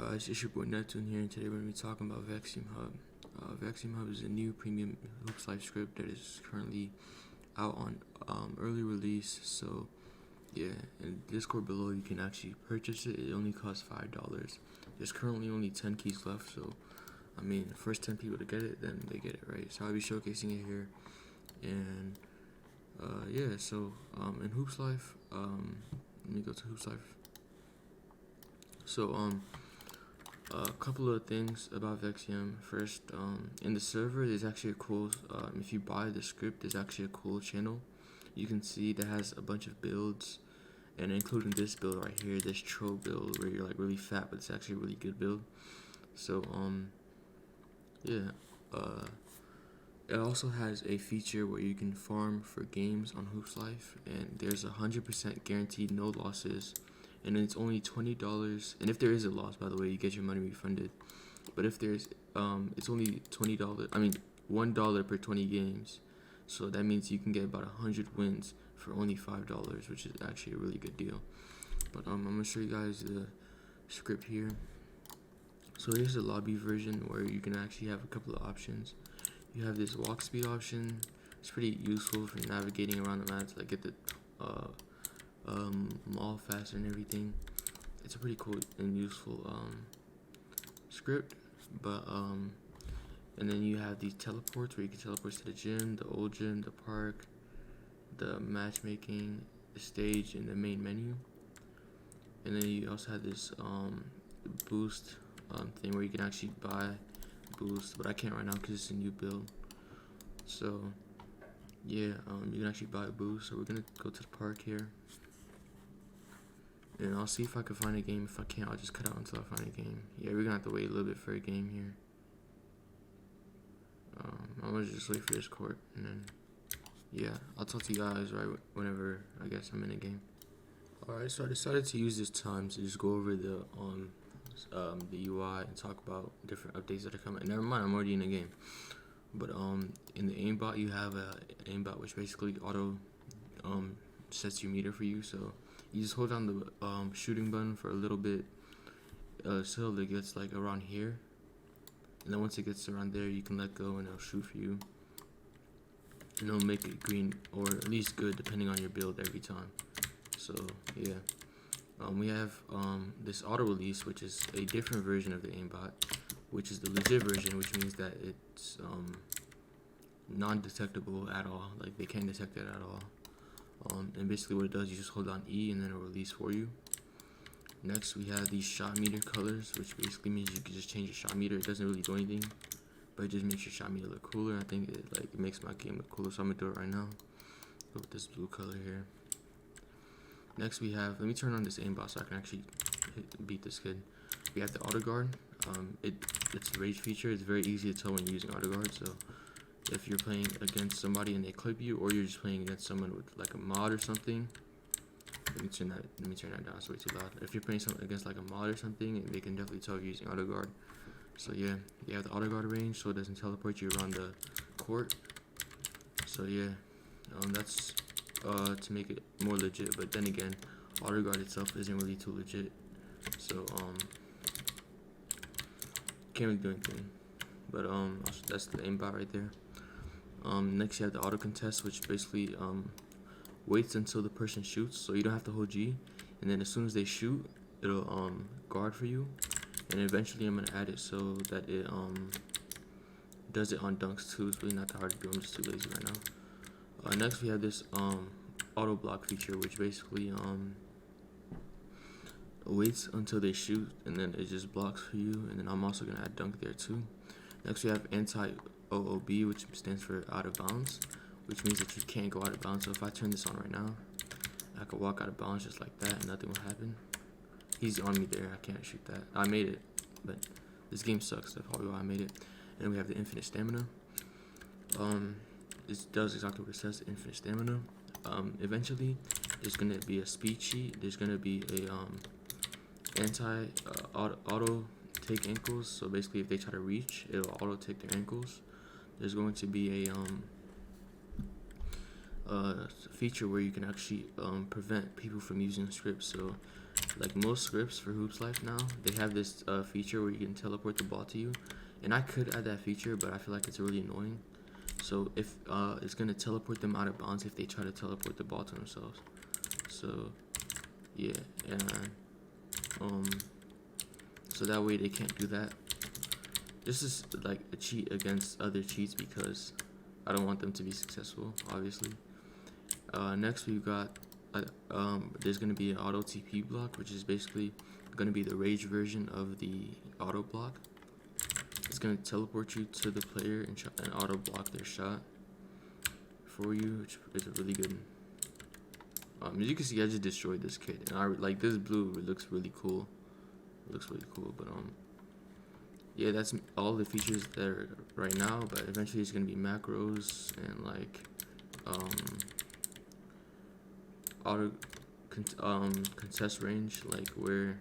guys, it's your boy Neptune here, and today we're going to be talking about Vexim Hub. Vexim Hub is a new premium Hoops Life script that is currently out on early release. So yeah, in Discord below you can actually purchase it. It only costs $5. There's currently only 10 keys left, so I mean, the first 10 people to get it, then they get it, right? So I'll be showcasing it here, and yeah. So in Hoops Life, let me go to Hoops Life. So a couple of things about Vexim. First, in the server, there's actually a cool, if you buy the script, there's actually a cool channel. You can see that has a bunch of builds, and including this build right here, this troll build where you're like really fat, but it's actually a really good build. So, yeah, it also has a feature where you can farm for games on Hoops Life, and there's 100% guaranteed no losses. And it's only $20, and if there is a loss, by the way, you get your money refunded. But if there's it's only $20, I mean $1 per 20 games, so that means you can get about 100 wins for only $5, which is actually a really good deal. But I'm gonna show you guys the script here. So here's the lobby version where you can actually have a couple of options. You have this walk speed option. It's pretty useful for navigating around the map to like get the mall faster and everything. It's a pretty cool and useful script. But and then you have these teleports where you can teleport to the gym, the old gym, the park, the matchmaking, the stage, and the main menu. And then you also have this boost thing where you can actually buy boost, but I can't right now because it's a new build. So yeah, you can actually buy a boost. So we're gonna go to the park here, and I'll see if I can find a game. If I can't, I'll just cut out until I find a game. Yeah, we're gonna have to wait a little bit for a game here. I'm gonna just wait for this court, and then yeah, I'll talk to you guys right whenever I guess I'm in a game. Alright, so I decided to use this time to just go over the UI and talk about different updates that are coming. Never mind, I'm already in the game. But in the AIMBOT, you have a AIMBOT which basically auto sets your meter for you. So you just hold down the shooting button for a little bit till it gets like around here, and then once it gets around there, you can let go and it'll shoot for you, and it'll make it green or at least good depending on your build every time. So yeah, we have this auto release, which is a different version of the AIMBOT, which is the legit version, which means that it's non-detectable at all. Like they can't detect it at all. And basically what it does, you just hold on E and then it'll release for you. Next we have these shot meter colors, which basically means you can just change your shot meter. It doesn't really do anything, but it just makes your shot meter look cooler. I think it makes my game look cooler, so I'm gonna do it right now. Go with this blue color here. Next we have, let me turn on this aimbot so I can actually beat this kid. We have the AUTOGAURD. It's a rage feature. It's very easy to tell when you're using AUTOGAURD. So if you're playing against somebody and they clip you, or you're just playing against someone with like a mod or something, let me turn that down. It's way too loud. If you're playing against like a mod or something, they can definitely tell you're using AUTOGAURD. So yeah, you have the AUTOGAURD range, so it doesn't teleport you around the court. So yeah, that's to make it more legit. But then again, AUTOGAURD itself isn't really too legit. So can't really do anything. But that's the aimbot right there. Next you have the auto contest, which basically waits until the person shoots, so you don't have to hold G, and then as soon as they shoot, it'll guard for you. And eventually I'm gonna add it so that it does it on dunks too. It's really not that hard to do. I'm just too lazy right now. Next we have this auto block feature, which basically waits until they shoot, and then it just blocks for you. And then I'm also gonna add dunk there too. Next we have anti-OOB, which stands for out of bounds, which means that you can't go out of bounds. So if I turn this on right now, I could walk out of bounds just like that and nothing will happen. He's on me there, I can't shoot that. I made it, but this game sucks. That's probably why I made it. And then we have the infinite stamina. This does exactly what it says, infinite stamina. Eventually there's gonna be a speed cheat. There's gonna be a auto take ankles. So basically if they try to reach, it'll auto take their ankles. There's going to be a feature where you can actually prevent people from using scripts. So like most scripts for Hoops Life now, they have this feature where you can teleport the ball to you, and I could add that feature, but I feel like it's really annoying. So if it's gonna teleport them out of bounds if they try to teleport the ball to themselves. So yeah, and so that way they can't do that. This is like a cheat against other cheats because I don't want them to be successful, obviously. Next we've got there's gonna be an auto TP block, which is basically gonna be the rage version of the auto block. It's gonna teleport you to the player and auto block their shot for you, which is a really good. As you can see, I just destroyed this kid, and I like this blue. It looks really cool. It looks really cool, but yeah, that's all the features that are right now. But eventually, it's gonna be macros and like auto contest range, like where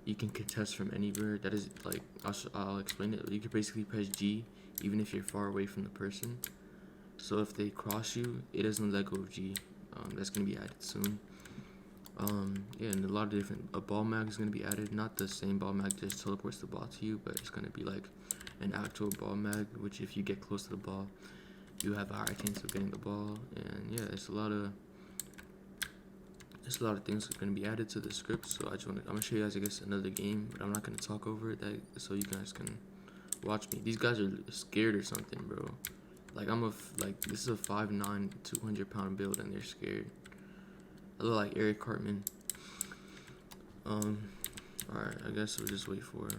you can contest from anywhere. That is like I'll explain it. You can basically press G even if you're far away from the person. So if they cross you, it doesn't let go of G. That's gonna be added soon. Yeah, and a lot of different ball mag is gonna be added. Not the same ball mag just teleports the ball to you, but it's gonna be like an actual ball mag, which if you get close to the ball, you have a higher chance of getting the ball. And yeah, it's a lot of things that are gonna be added to the script. So I'm gonna show you guys, I guess, another game, but I'm not gonna talk over it so you guys can watch me. These guys are scared or something, bro. Like this is a 5'9", 200-pound build, and they're scared. I look like Eric Cartman. Alright, I guess we'll just wait for it.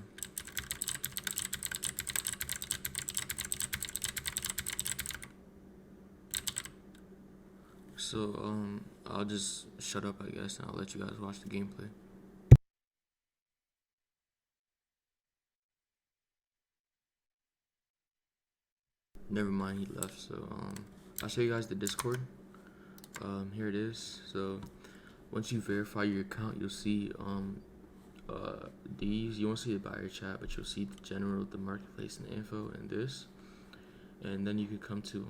So, I'll just shut up, I guess, and I'll let you guys watch the gameplay. Never mind, he left. So, I'll show you guys the Discord. Here it is. So once you verify your account, you'll see these. You won't see the buyer chat, but you'll see the general, the marketplace, and the info, and this. And then you could come to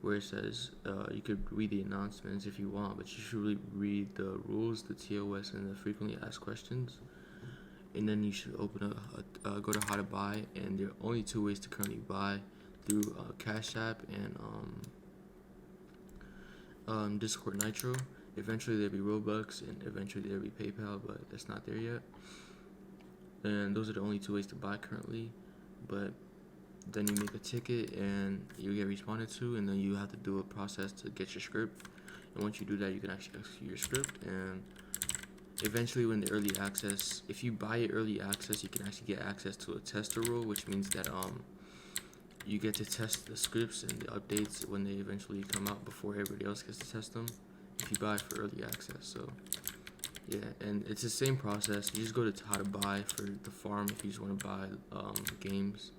where it says you could read the announcements if you want, but you should really read the rules, the TOS, and the frequently asked questions. And then you should open go to how to buy, and there are only 2 ways to currently buy, through Cash App and Discord Nitro. Eventually there'll be Roblox, and eventually there'll be PayPal, but that's not there yet. And those are the only 2 ways to buy currently. But then you make a ticket and you get responded to, and then you have to do a process to get your script. And once you do that, you can actually execute your script. And eventually, when the early access, if you buy it early access, you can actually get access to a tester role, which means that you get to test the scripts and the updates when they eventually come out before everybody else gets to test them, if you buy for early access. So yeah, and it's the same process. You just go to how to buy for the farm. If you just want to buy games,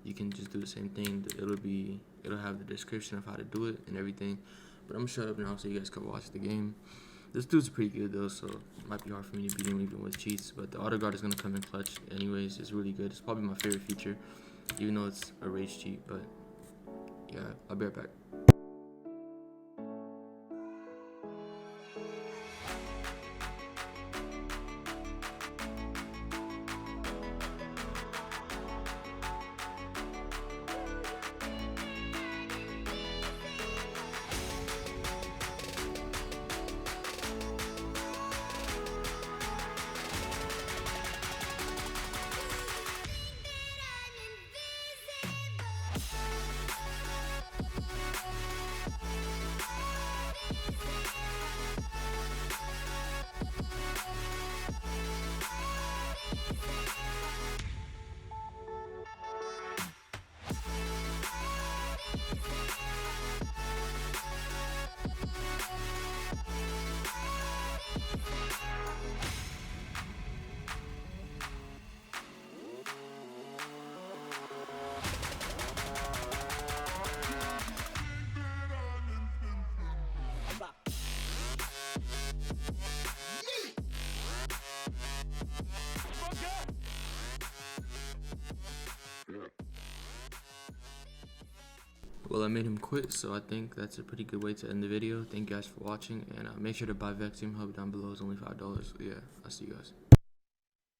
you can just do the same thing. It'll have the description of how to do it and everything. But I'm gonna shut up now so you guys can watch the game. This dude's pretty good though, so it might be hard for me to beat him even with cheats. But the AUTOGAURD is gonna come in clutch anyways. It's really good. It's probably my favorite feature, even though it's a rage cheat. But yeah, I'll be right back. Well, I made him quit, so I think that's a pretty good way to end the video. Thank you guys for watching, and make sure to buy Vexim Hub down below. It's only $5. So yeah, I'll see you guys.